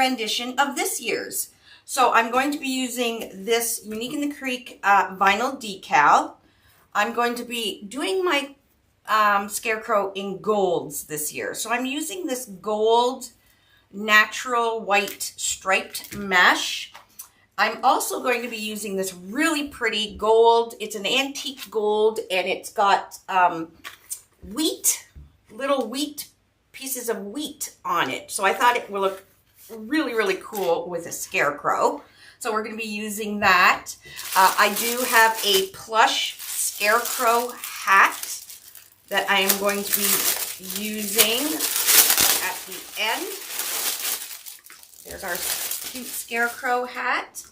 rendition of this year's. So I'm going to be using this Unique in the Creek vinyl decal. I'm going to be doing my Scarecrow in golds this year. So I'm using this gold natural white striped mesh. I'm also going to be using this really pretty gold. It's an antique gold, and it's got little wheat pieces of wheat on it. So I thought it would look really, really cool with a scarecrow. So we're going to be using that. I do have a plush scarecrow hat that I am going to be using at the end. There's our cute scarecrow hat.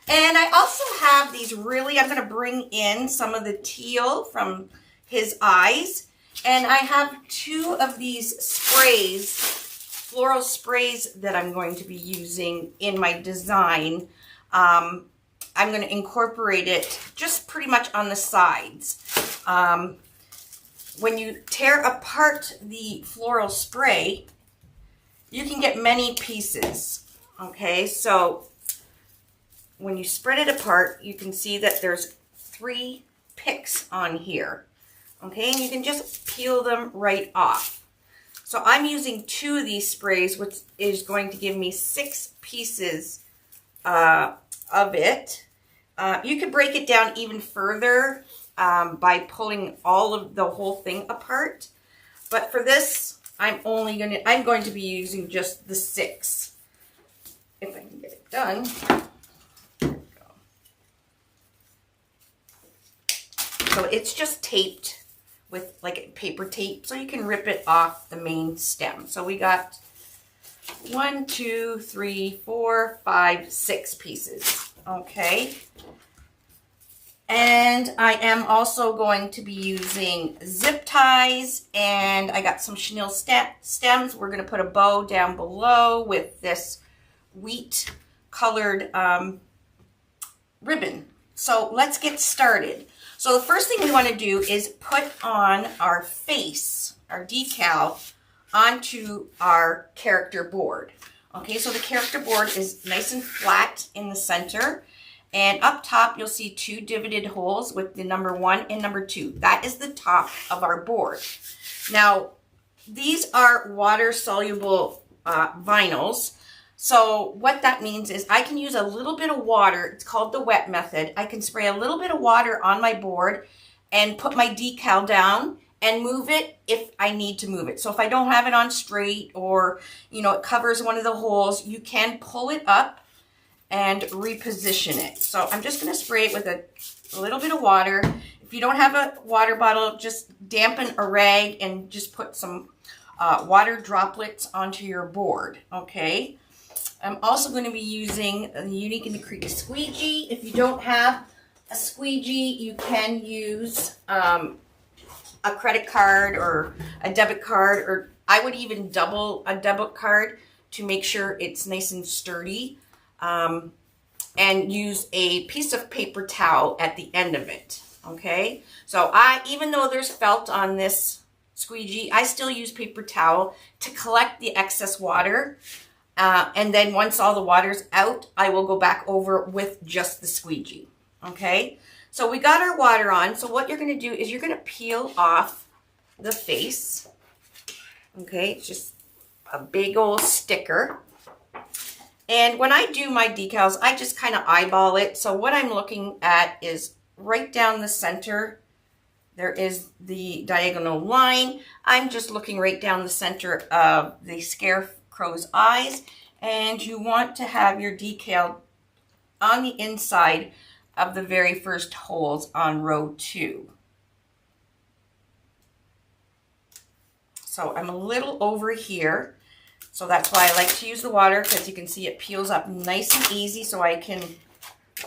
And I also have these really, I'm going to bring in some of the teal from his eyes. And I have 2 of these sprays, floral sprays, that I'm going to be using in my design. I'm going to incorporate it just pretty much on the sides. When you tear apart the floral spray, you can get many pieces. Okay, so when you spread it apart, you can see that there's 3 picks on here. Okay, and you can just peel them right off. So I'm using 2 of these sprays, which is going to give me 6 pieces of it. You could break it down even further by pulling the whole thing apart. But for this, I'm going to be using just the 6. If I can get it done. There we go. So it's just taped with like paper tape, so you can rip it off the main stem. So we got 1, 2, 3, 4, 5, 6 pieces. Okay. And I am also going to be using zip ties, and I got some chenille stems. We're going to put a bow down below with this wheat colored ribbon. So let's get started. So the first thing we want to do is put on our face, our decal, onto our character board. Okay, so the character board is nice and flat in the center. And up top, you'll see 2 divoted holes with the number 1 and number 2. That is the top of our board. Now, these are water-soluble vinyls. So what that means is I can use a little bit of water. It's called the wet method. I can spray a little bit of water on my board and put my decal down and move it if I need to move it. So if I don't have it on straight, or, you know, it covers one of the holes, you can pull it up and reposition it. So I'm just going to spray it with a little bit of water. If you don't have a water bottle, just dampen a rag and just put some water droplets onto your board. Okay. I'm also going to be using the Unique in the Creek squeegee. If you don't have a squeegee, you can use a credit card or a debit card, or I would even double a debit card to make sure it's nice and sturdy, and use a piece of paper towel at the end of it. Okay, so even though there's felt on this squeegee, I still use paper towel to collect the excess water. And then once all the water's out, I will go back over with just the squeegee. Okay, so we got our water on. So what you're going to do is you're going to peel off the face. Okay, it's just a big old sticker. And when I do my decals, I just kind of eyeball it. So what I'm looking at is right down the center. There is the diagonal line. I'm just looking right down the center of the Scarecrow's eyes, and you want to have your decal on the inside of the very first holes on row 2. So I'm a little over here, so that's why I like to use the water, because you can see it peels up nice and easy, so I can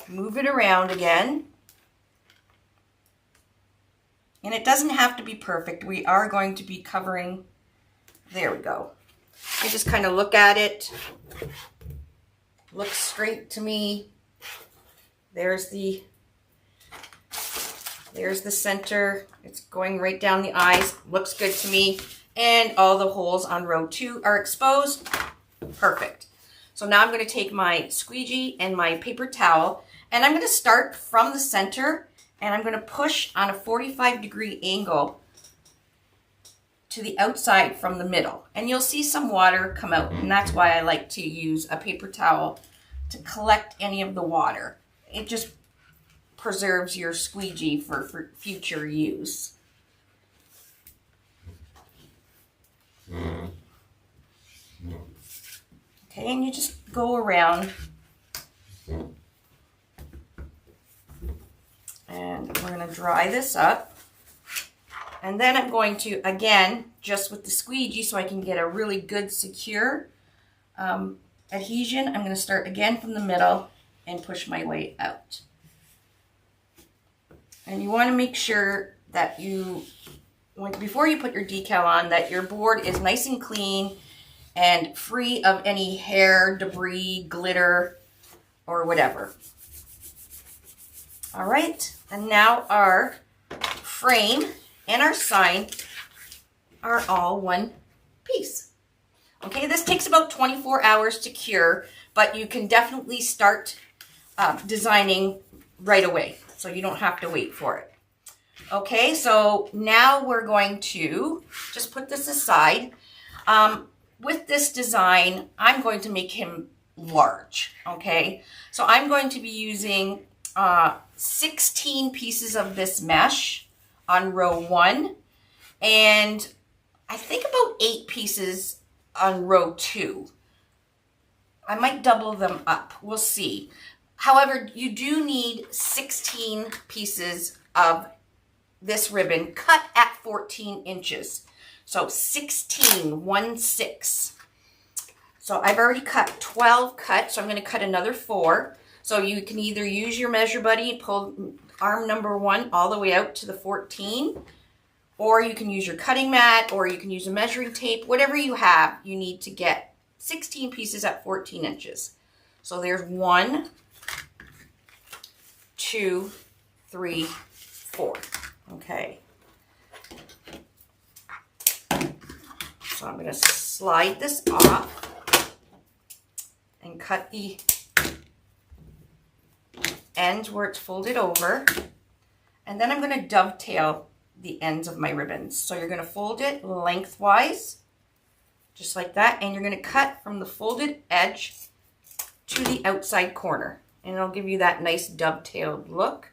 move it around again. And it doesn't have to be perfect. We are going to be covering, there we go. I just kind of look at it, looks straight to me. There's the center. It's going right down the eyes. Looks good to me. And all the holes on row 2 are exposed. Perfect. So now I'm going to take my squeegee and my paper towel, and I'm going to start from the center, and I'm going to push on a 45-degree angle to the outside from the middle. And you'll see some water come out, and that's why I like to use a paper towel to collect any of the water. It just preserves your squeegee for future use. Okay, and you just go around, and we're going to dry this up. And then I'm going to, again, just with the squeegee so I can get a really good secure adhesion, I'm going to start again from the middle and push my way out. And you want to make sure that before you put your decal on, that your board is nice and clean and free of any hair, debris, glitter, or whatever. All right, and now our frame and our sign are all one piece. Okay, this takes about 24 hours to cure, but you can definitely start designing right away, so you don't have to wait for it. Okay, so now we're going to just put this aside. With this design, I'm going to make him large, okay? So I'm going to be using 16 pieces of this mesh on row 1, and I think about 8 pieces on row 2. I might double them up, we'll see. However, you do need 16 pieces of this ribbon cut at 14 inches. So 16, 1-6. So I've already cut 12 cuts, so I'm going to cut another 4. So you can either use your measure buddy, pull arm number 1 all the way out to the 14, or you can use your cutting mat, or you can use a measuring tape. Whatever you have, you need to get 16 pieces at 14 inches. So there's 1, 2, 3, 4. Okay. So I'm going to slide this off and cut the ends where it's folded over. And then I'm going to dovetail the ends of my ribbons. So you're going to fold it lengthwise, just like that. And you're going to cut from the folded edge to the outside corner. And it'll give you that nice dovetailed look.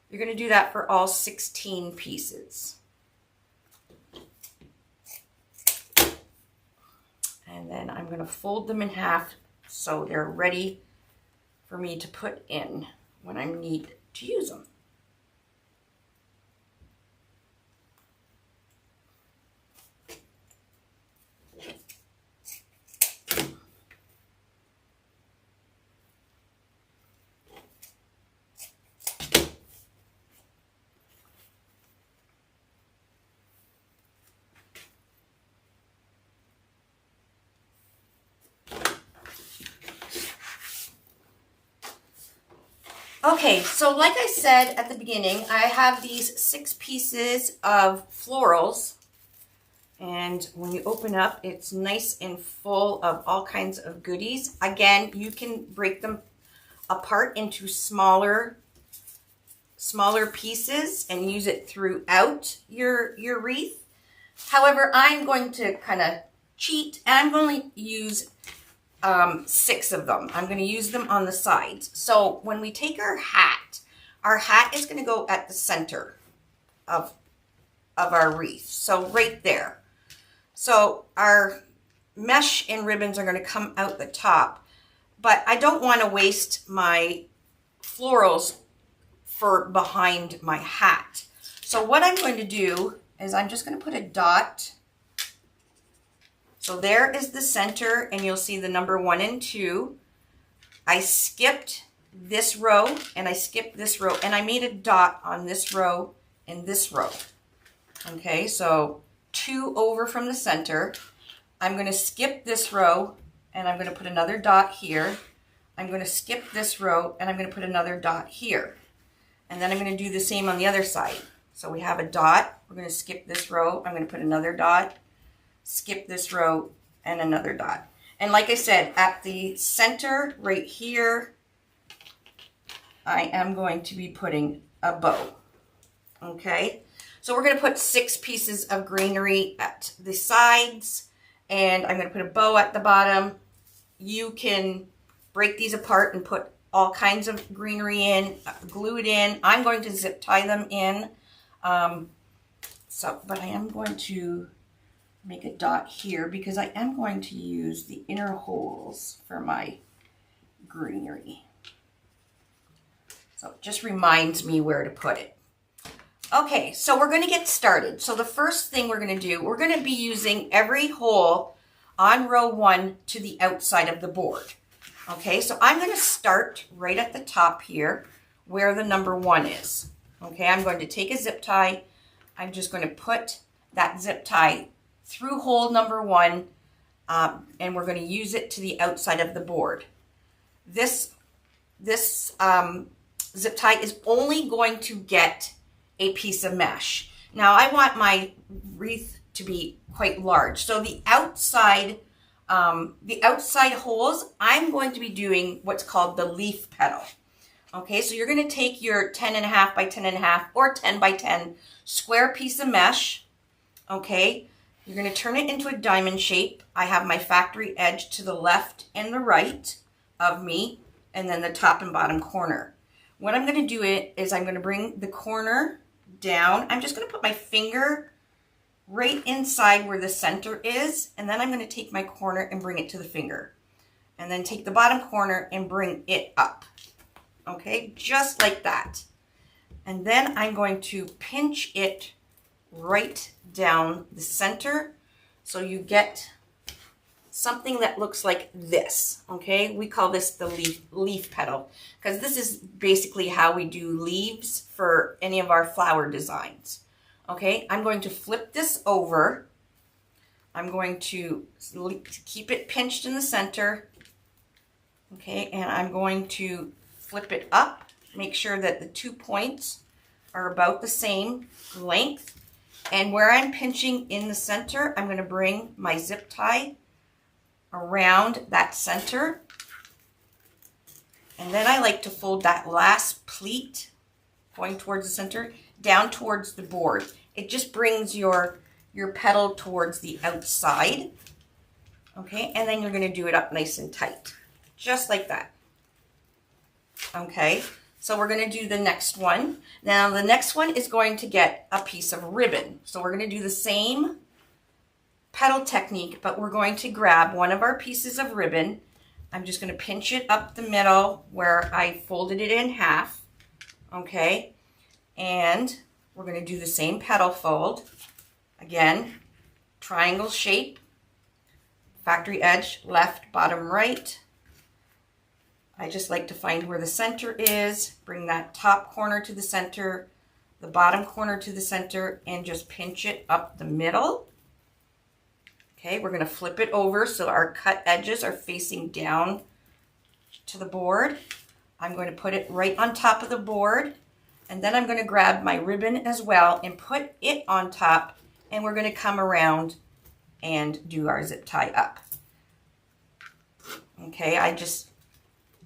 You're going to do that for all 16 pieces. And then I'm going to fold them in half so they're ready for me to put in when I need to use them. Okay, so like I said at the beginning, I have these 6 pieces of florals, and when you open up, it's nice and full of all kinds of goodies. Again, you can break them apart into smaller pieces and use it throughout your wreath. However, I'm going to kind of cheat, and I'm going to use 6 of them. I'm going to use them on the sides. So when we take our hat is going to go at the center of our wreath. So right there. So our mesh and ribbons are going to come out the top, but I don't want to waste my florals for behind my hat. So what I'm going to do is I'm just going to put a dot. So there is the center, and you'll see the number 1 and 2. I skipped this row, and I skipped this row, and I made a dot on this row and this row. Okay, so 2 over from the center. I'm going to skip this row, and I'm going to put another dot here. I'm going to skip this row, and I'm going to put another dot here. And then I'm going to do the same on the other side. So we have a dot. We're going to skip this row. I'm going to put another dot, skip this row, and another dot. And like I said, at the center right here, I am going to be putting a bow. Okay, so we're going to put 6 pieces of greenery at the sides, and I'm going to put a bow at the bottom. You can break these apart and put all kinds of greenery in, glue it in. I'm going to zip tie them in. But I am going to make a dot here because I am going to use the inner holes for my greenery. So it just reminds me where to put it. Okay, so we're going to get started. So the first thing we're going to do, we're going to be using every hole on row 1 to the outside of the board. Okay, so I'm going to start right at the top here where the number 1 is. Okay, I'm going to take a zip tie. I'm just going to put that zip tie through hole number 1, and we're going to use it to the outside of the board. This zip tie is only going to get a piece of mesh. Now I want my wreath to be quite large, so the outside holes, I'm going to be doing what's called the leaf petal. Okay, so you're going to take your 10.5 by 10.5 or 10 by 10 square piece of mesh. Okay, you're going to turn it into a diamond shape. I have my factory edge to the left and the right of me, and then the top and bottom corner. What I'm going to do is I'm going to bring the corner down. I'm just going to put my finger right inside where the center is, and then I'm going to take my corner and bring it to the finger, and then take the bottom corner and bring it up. Okay, just like that. And then I'm going to pinch it right down the center so you get something that looks like this. Okay, we call this the leaf petal because this is basically how we do leaves for any of our flower designs. Okay, I'm going to flip this over. I'm going to keep it pinched in the center. Okay, and I'm going to flip it up. Make sure that the 2 points are about the same length. And where I'm pinching in the center, I'm going to bring my zip tie around that center. And then I like to fold that last pleat going towards the center down towards the board. It just brings your petal towards the outside. Okay, and then you're going to do it up nice and tight, just like that. Okay, so we're going to do the next one. Now the next one is going to get a piece of ribbon. So we're going to do the same petal technique, but we're going to grab one of our pieces of ribbon. I'm just going to pinch it up the middle where I folded it in half. Okay, and we're going to do the same petal fold. Again, triangle shape, factory edge, left, bottom, right. I just like to find where the center is, bring that top corner to the center, the bottom corner to the center, and just pinch it up the middle. Okay, we're going to flip it over so our cut edges are facing down to the board. I'm going to put it right on top of the board, and then I'm going to grab my ribbon as well and put it on top, and we're going to come around and do our zip tie up. Okay, I just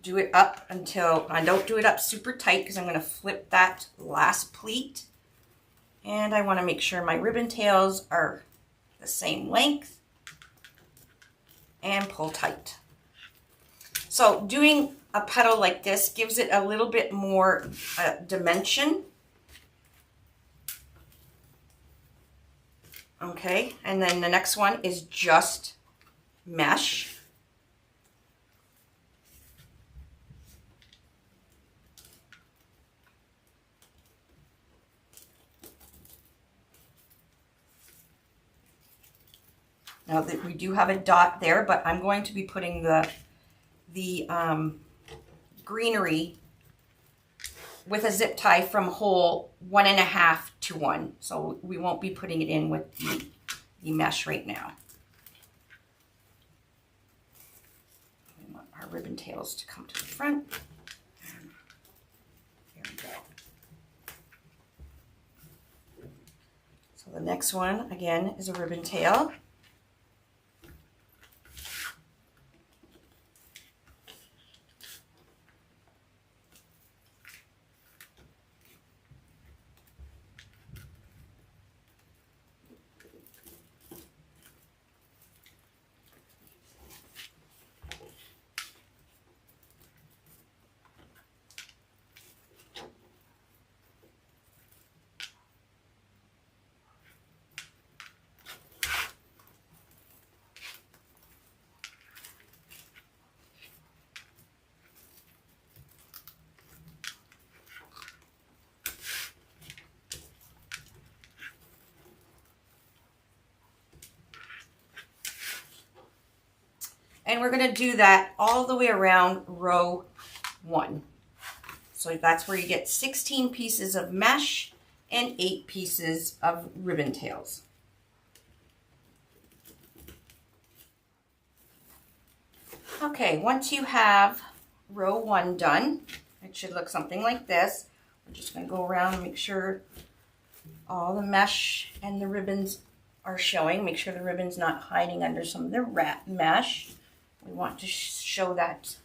do it up until, I don't do it up super tight because I'm going to flip that last pleat. And I want to make sure my ribbon tails are the same length. And pull tight. So doing a petal like this gives it a little bit more dimension. Okay, and then the next one is just mesh. Now that we do have a dot there, but I'm going to be putting the greenery with a zip tie from hole 1.5 to 1. So we won't be putting it in with the mesh right now. We want our ribbon tails to come to the front. There we go. So the next one, again, is a ribbon tail. And we're going to do that all the way around row 1. So that's where you get 16 pieces of mesh and 8 pieces of ribbon tails. Okay, once you have row 1 done, it should look something like this. We're just going to go around and make sure all the mesh and the ribbons are showing. Make sure the ribbon's not hiding under some of the wrap mesh. We want to show that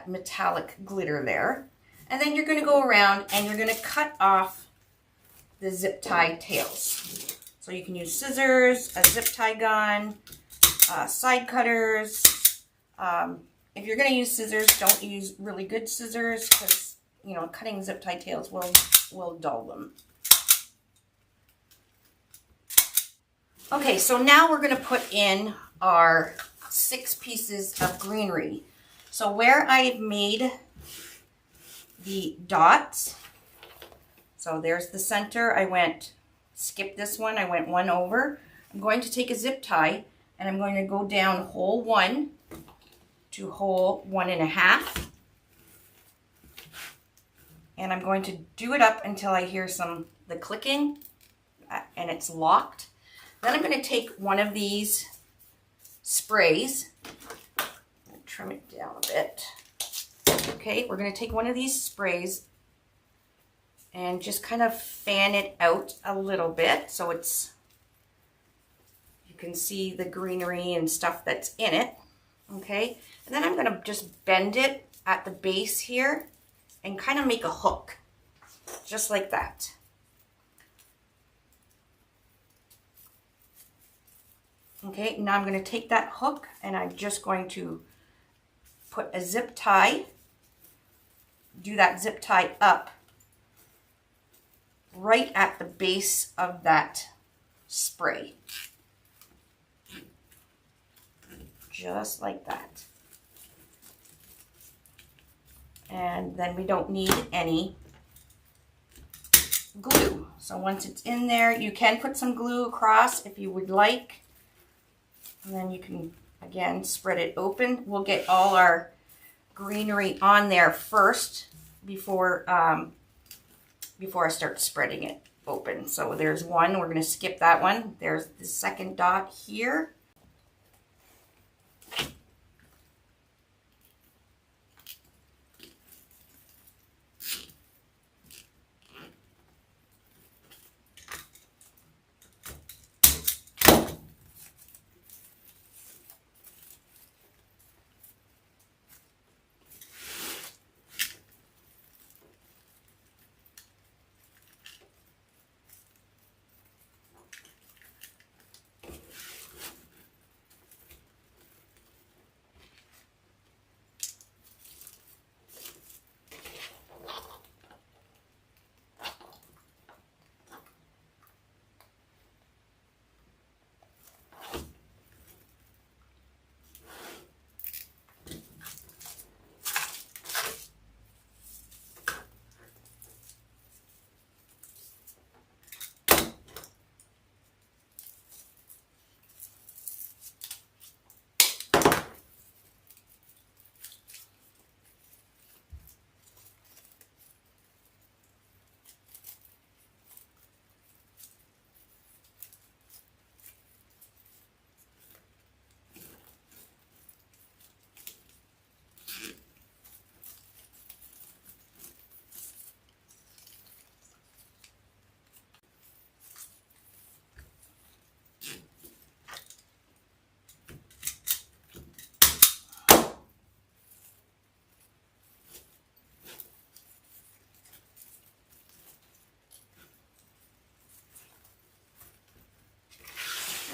metallic glitter there. And then you're going to go around and you're going to cut off the zip tie tails. So you can use scissors, a zip tie gun, side cutters. If you're going to use scissors, don't use really good scissors because, you know, cutting zip tie tails will dull them. Okay, so now we're going to put in our 6 pieces of greenery. So where I've made the dots, so there's the center, skip this one, I went 1 over. I'm going to take a zip tie and I'm going to go down hole 1 to hole 1.5. And I'm going to do it up until I hear the clicking and it's locked. Then I'm going to take one of these sprays, trim it down a bit. Okay, we're going to take one of these sprays and just kind of fan it out a little bit so you can see the greenery and stuff that's in it. Okay, and then I'm going to just bend it at the base here and kind of make a hook, just like that. Okay, now I'm going to take that hook and I'm just going to put a zip tie, do that zip tie up right at the base of that spray. Just like that. And then we don't need any glue. So once it's in there, you can put some glue across if you would like. And then you can, again, spread it open. We'll get all our greenery on there first before I start spreading it open. So there's one. We're going to skip that one. There's the second dot here.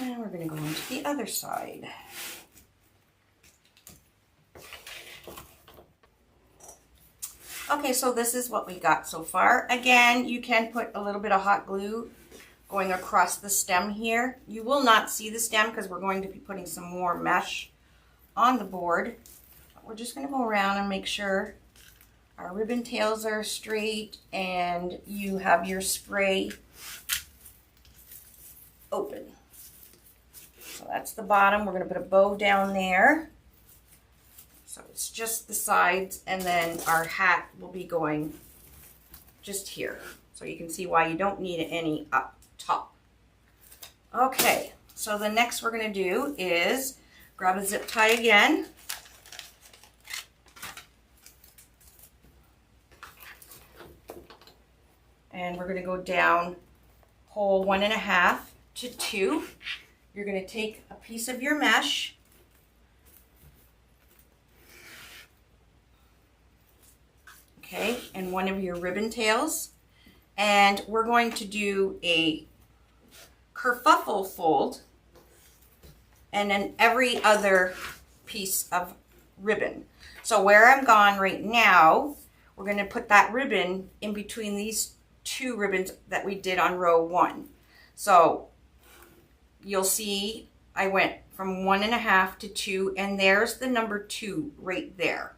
And we're going to go into the other side. Okay, so this is what we got so far. Again, you can put a little bit of hot glue going across the stem here. You will not see the stem because we're going to be putting some more mesh on the board. But we're just going to go around and make sure our ribbon tails are straight and you have your spray open. So that's the bottom. We're going to put a bow down there. So it's just the sides, and then our hat will be going just here. So you can see why you don't need any up top. Okay, so the next we're going to do is grab a zip tie again. And we're going to go down hole 1.5 to 2. You're going to take a piece of your mesh, okay, and one of your ribbon tails, and we're going to do a kerfuffle fold and then every other piece of ribbon. So where I'm gone right now, we're going to put that ribbon in between these 2 ribbons that we did on row 1. So you'll see I went from 1.5 to 2, and there's the number 2 right there.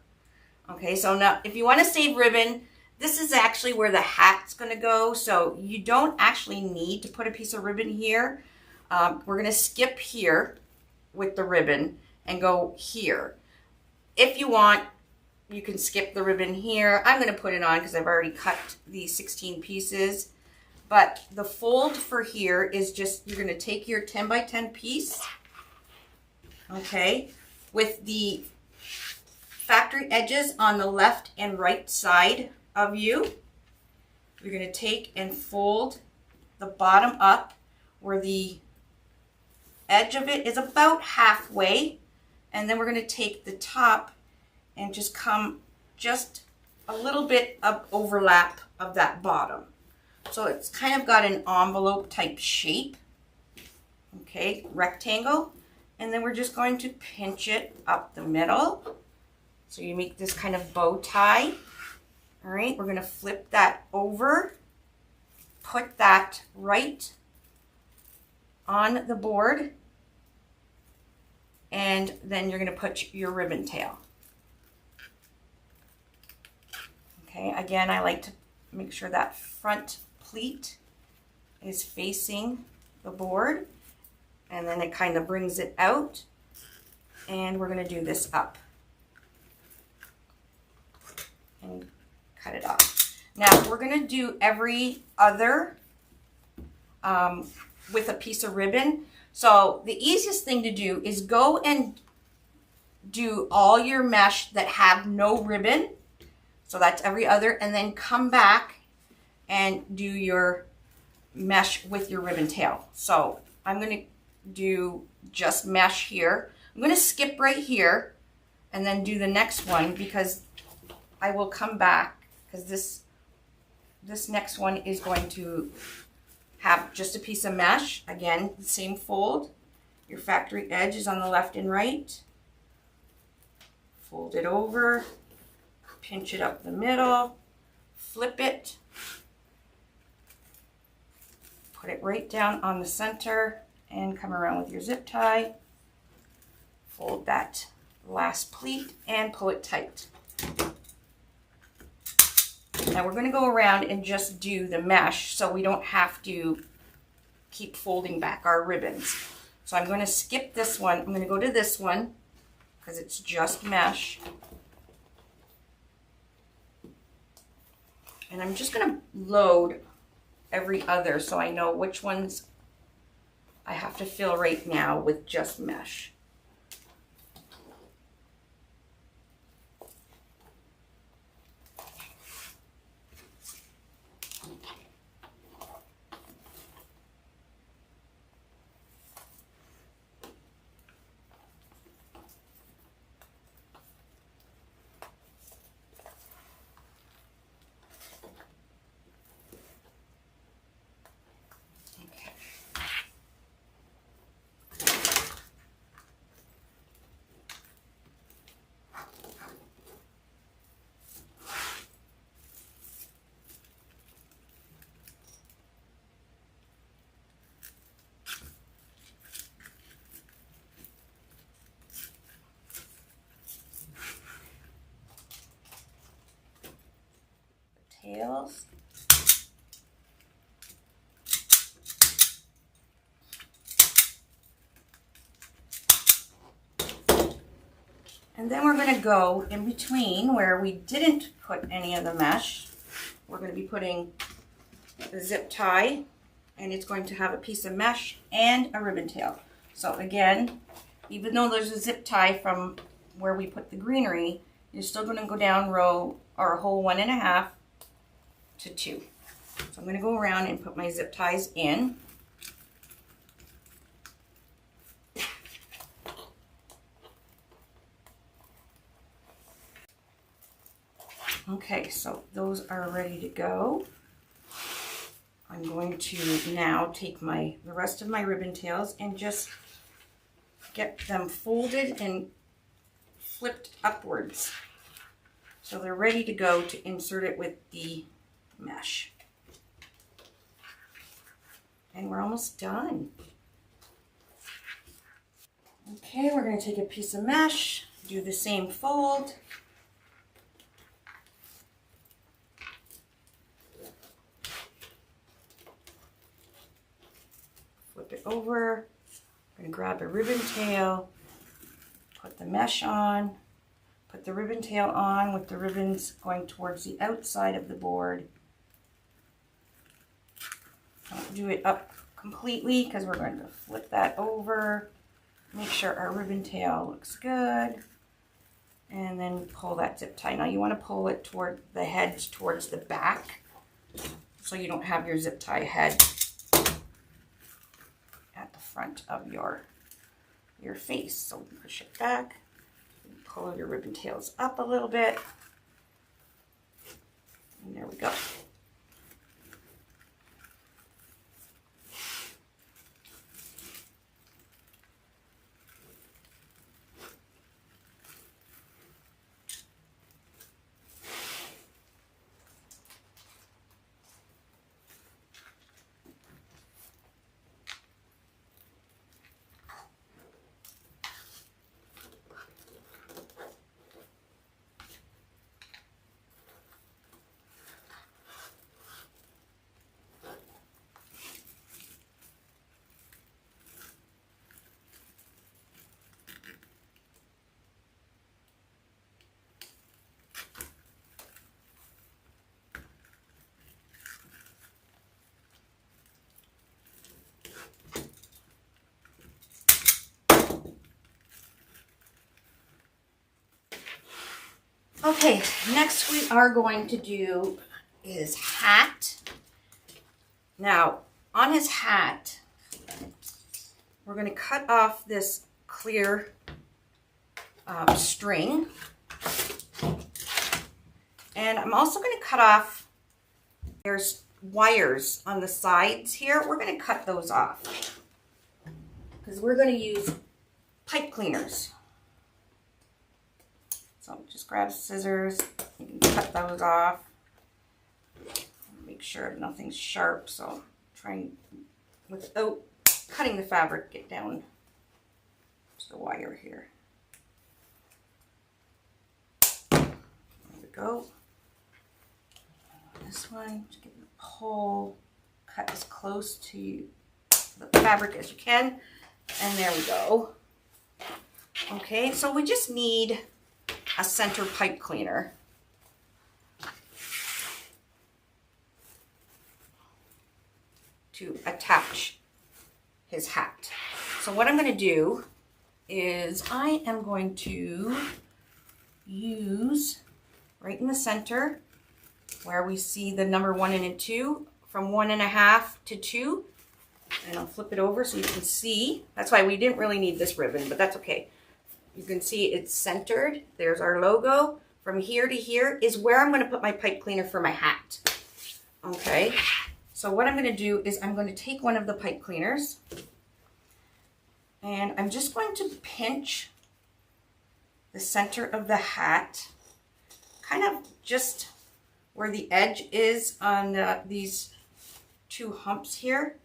Okay, so now if you want to save ribbon, this is actually where the hat's going to go. So you don't actually need to put a piece of ribbon here. We're going to skip here with the ribbon and go here. If you want, you can skip the ribbon here. I'm going to put it on because I've already cut these 16 pieces. But the fold for here is just, you're going to take your 10 by 10 piece, okay, with the factory edges on the left and right side of you. You're going to take and fold the bottom up where the edge of it is about halfway, and then we're going to take the top and just come just a little bit of overlap of that bottom. So it's kind of got an envelope type shape, okay, rectangle, and then we're just going to pinch it up the middle. So you make this kind of bow tie. All right, we're going to flip that over, put that right on the board, and then you're going to put your ribbon tail. Okay, again, I like to make sure that front pleat is facing the board, and then it kind of brings it out, and we're going to do this up and cut it off. Now we're going to do every other with a piece of ribbon. So the easiest thing to do is go and do all your mesh that have no ribbon. So that's every other, and then come back and do your mesh with your ribbon tail. So I'm going to do just mesh here. I'm going to skip right here and then do the next one, because I will come back, because this next one is going to have just a piece of mesh. Again, the same fold. Your factory edge is on the left and right. Fold it over, pinch it up the middle, flip it, put it right down on the center, and come around with your zip tie. Fold that last pleat and pull it tight. Now we're going to go around and just do the mesh so we don't have to keep folding back our ribbons. So I'm going to skip this one. I'm going to go to this one because it's just mesh. And I'm just going to load every other so I know which ones I have to fill right now with just mesh. Tails. And then we're going to go in between where we didn't put any of the mesh. We're going to be putting the zip tie, and it's going to have a piece of mesh and a ribbon tail. So again, even though there's a zip tie from where we put the greenery, you're still going to go down row or hole 1.5 to 2. So I'm going to go around and put my zip ties in. Okay, so those are ready to go. I'm going to now take the rest of my ribbon tails and just get them folded and flipped upwards. So they're ready to go to insert it with the mesh. And we're almost done. Okay, we're going to take a piece of mesh, do the same fold. Flip it over. I'm going to grab a ribbon tail, put the mesh on, put the ribbon tail on with the ribbons going towards the outside of the board. Don't do it up completely because we're going to flip that over. Make sure our ribbon tail looks good. And then pull that zip tie. Now you want to pull it toward the head towards the back so you don't have your zip tie head at the front of your face. So push it back, pull your ribbon tails up a little bit, and there we go. Okay, next we are going to do his hat. Now, on his hat, we're going to cut off this clear string. And I'm also going to cut off, there's wires on the sides here. We're going to cut those off because we're going to use pipe cleaners. So just grab scissors, you can cut those off. Make sure nothing's sharp, so try and, without cutting the fabric, get down to the wire here. There we go. This one, just get the pole, cut as close to the fabric as you can, and there we go. Okay, so we just need a center pipe cleaner. To attach his hat. So what I'm going to do is I am going to use right in the center where we see the number 1 and a 2 from 1.5 to 2, and I'll flip it over so you can see. That's why we didn't really need this ribbon, but that's okay. You can see it's centered. There's our logo. From here to here is where I'm going to put my pipe cleaner for my hat. Okay, so what I'm going to do is I'm going to take one of the pipe cleaners and I'm just going to pinch the center of the hat, kind of just where the edge is on these 2 humps here,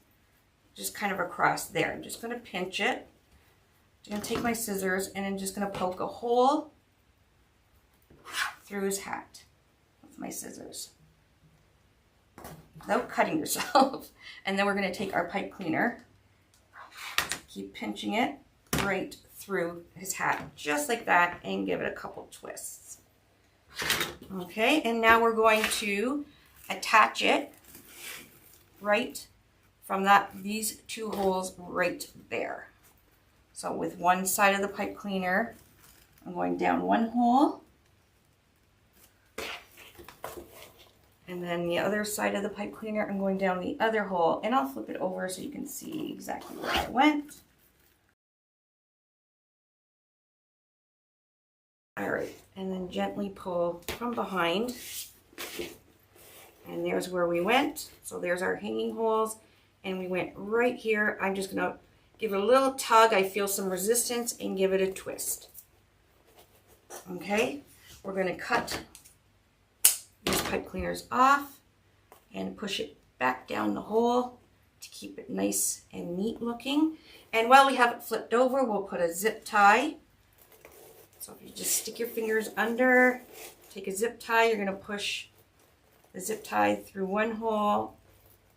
just kind of across there. I'm just going to pinch it. I'm going to take my scissors and I'm just going to poke a hole through his hat with my scissors without cutting yourself. And then we're going to take our pipe cleaner, keep pinching it right through his hat just like that and give it a couple twists. Okay, and now we're going to attach it right from these two holes right there. So with one side of the pipe cleaner, I'm going down one hole, and then the other side of the pipe cleaner, I'm going down the other hole, and I'll flip it over so you can see exactly where I went. All right, and then gently pull from behind, and there's where we went. So there's our hanging holes, and we went right here. I'm just gonna give it a little tug. I feel some resistance and give it a twist. Okay, we're gonna cut these pipe cleaners off and push it back down the hole to keep it nice and neat looking. And while we have it flipped over, we'll put a zip tie. So if you just stick your fingers under, take a zip tie, you're gonna push the zip tie through one hole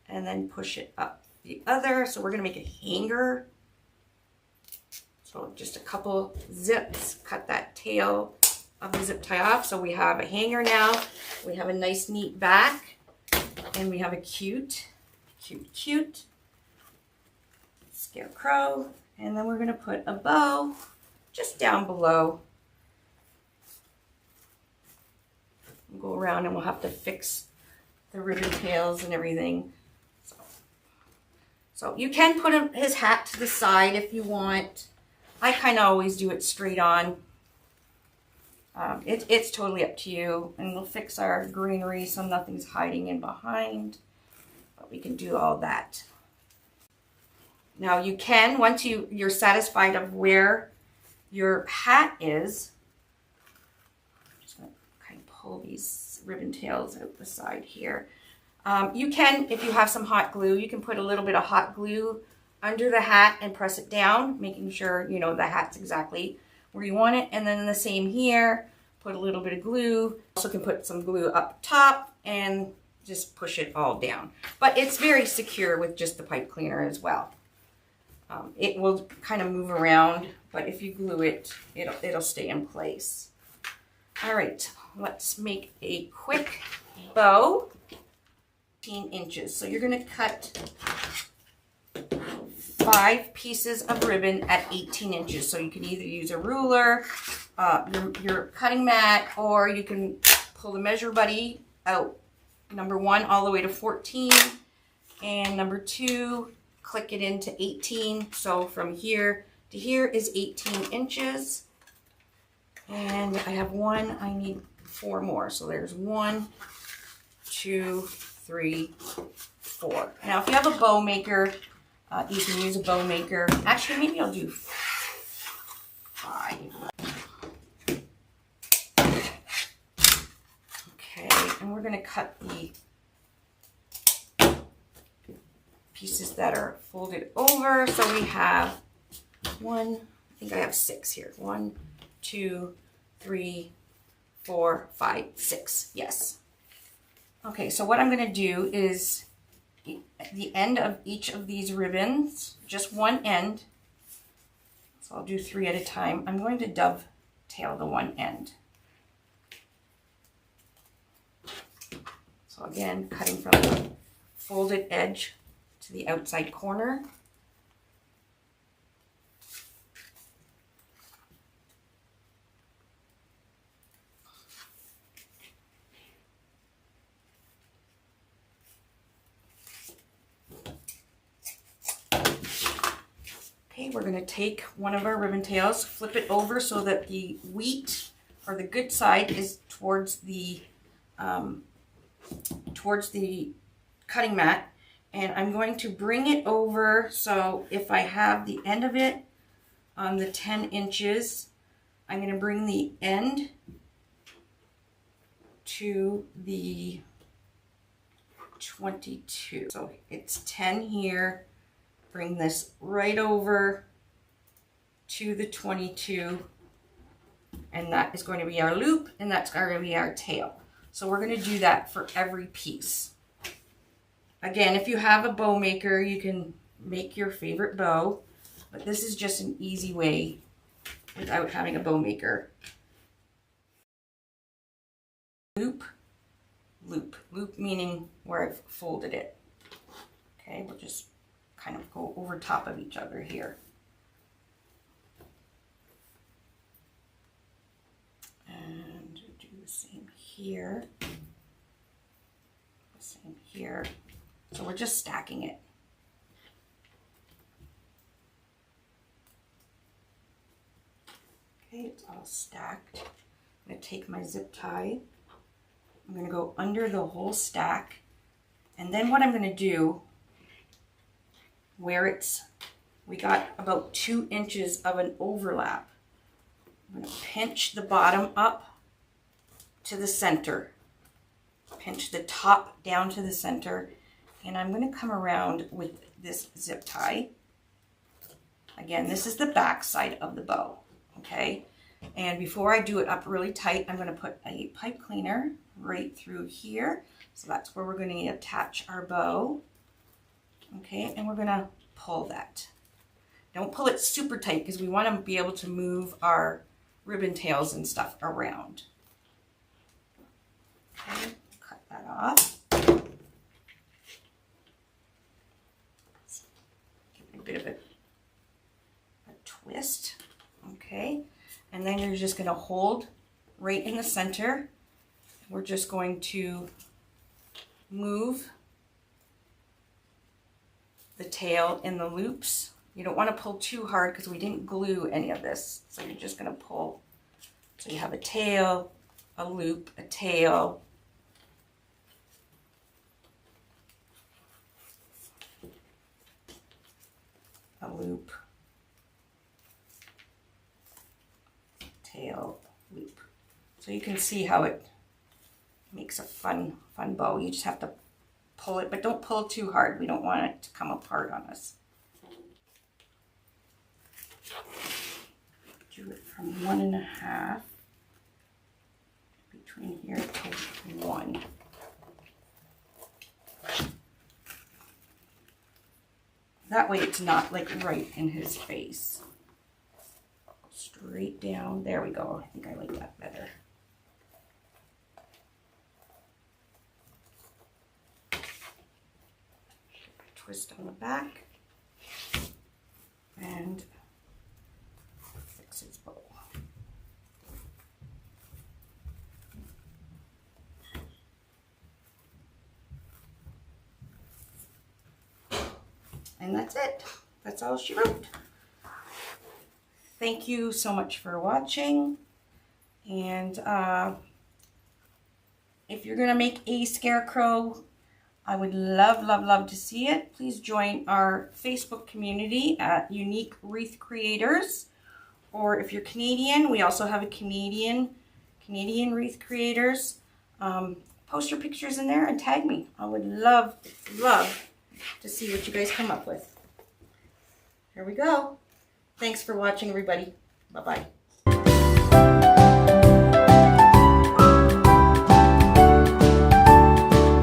and then push it up the other. So we're gonna make a hanger. So just a couple zips, cut that tail of the zip tie off. So we have a hanger now. We have a nice neat back, and we have a cute scarecrow. And then we're gonna put a bow just down below. We'll go around and we'll have to fix the ribbon tails and everything. So you can put his hat to the side if you want. I kind of always do it straight on. It's totally up to you, and we'll fix our greenery so nothing's hiding in behind, but we can do all that. Now you can, once you're satisfied of where your hat is, I'm just going to kind of pull these ribbon tails out the side here. You can, if you have some hot glue, you can put a little bit of hot glue under the hat and press it down, making sure, you know, the hat's exactly where you want it. And then the same here, put a little bit of glue. Also can put some glue up top and just push it all down. But it's very secure with just the pipe cleaner as well. It will kind of move around, but if you glue it, it'll stay in place. All right, let's make a quick bow. 18 inches. So you're going to cut 5 pieces of ribbon at 18 inches. So you can either use a ruler, your cutting mat, or you can pull the measure buddy out. Number 1 all the way to 14, and number 2, click it into 18. So from here to here is 18 inches. And I have 1, I need 4 more. So there's 1, 2, 3, 4. Now if you have a bow maker, you can use a bow maker. Actually, maybe I'll do 5. Okay, and we're going to cut the pieces that are folded over. So we have 1, I think I have 6 here. 1, 2, 3, 4, 5, 6. Yes. Okay, so what I'm going to do is at the end of each of these ribbons, just one end, so I'll do 3 at a time, I'm going to dovetail the one end. So again, cutting from the folded edge to the outside corner. Okay, we're going to take one of our ribbon tails, flip it over so that the wheat, or the good side, is towards the cutting mat, and I'm going to bring it over. So if I have the end of it on the 10 inches, I'm going to bring the end to the 22. So it's 10 here. Bring this right over to the 22, and that is going to be our loop, and that's going to be our tail. So we're going to do that for every piece. Again, if you have a bow maker, you can make your favorite bow, but this is just an easy way without having a bow maker. Loop, loop, loop meaning where I've folded it. Okay, we'll just kind of go over top of each other here. And do the same here. The same here. So we're just stacking it. Okay, it's all stacked. I'm going to take my zip tie. I'm going to go under the whole stack. And then what I'm going to do, where we got about 2 inches of an overlap, I'm going to pinch the bottom up to the center. Pinch the top down to the center. And I'm going to come around with this zip tie. Again, this is the back side of the bow. Okay, and before I do it up really tight, I'm going to put a pipe cleaner right through here. So that's where we're going to attach our bow. Okay, and we're going to pull that. Don't pull it super tight because we want to be able to move our ribbon tails and stuff around. Okay, cut that off. Give it a bit of a twist. Okay, and then you're just going to hold right in the center. We're just going to move the tail in the loops. You don't want to pull too hard because we didn't glue any of this. So you're just going to pull. So you have a tail, a loop, a tail, a loop, tail, loop. So you can see how it makes a fun bow. You just have to pull it, but don't pull too hard. We don't want it to come apart on us. Do it from 1.5 between here to 1. That way it's not like right in his face. Straight down. There we go. I think I like that better. Twist on the back and fix his bow. And that's it. That's all she wrote. Thank you so much for watching. And if you're going to make a scarecrow, I would love to see it. Please join our Facebook community at Unique Wreath Creators. Or if you're Canadian, we also have a Canadian Wreath Creators. Post your pictures in there and tag me. I would love to see what you guys come up with. Here we go. Thanks for watching, everybody. Bye-bye.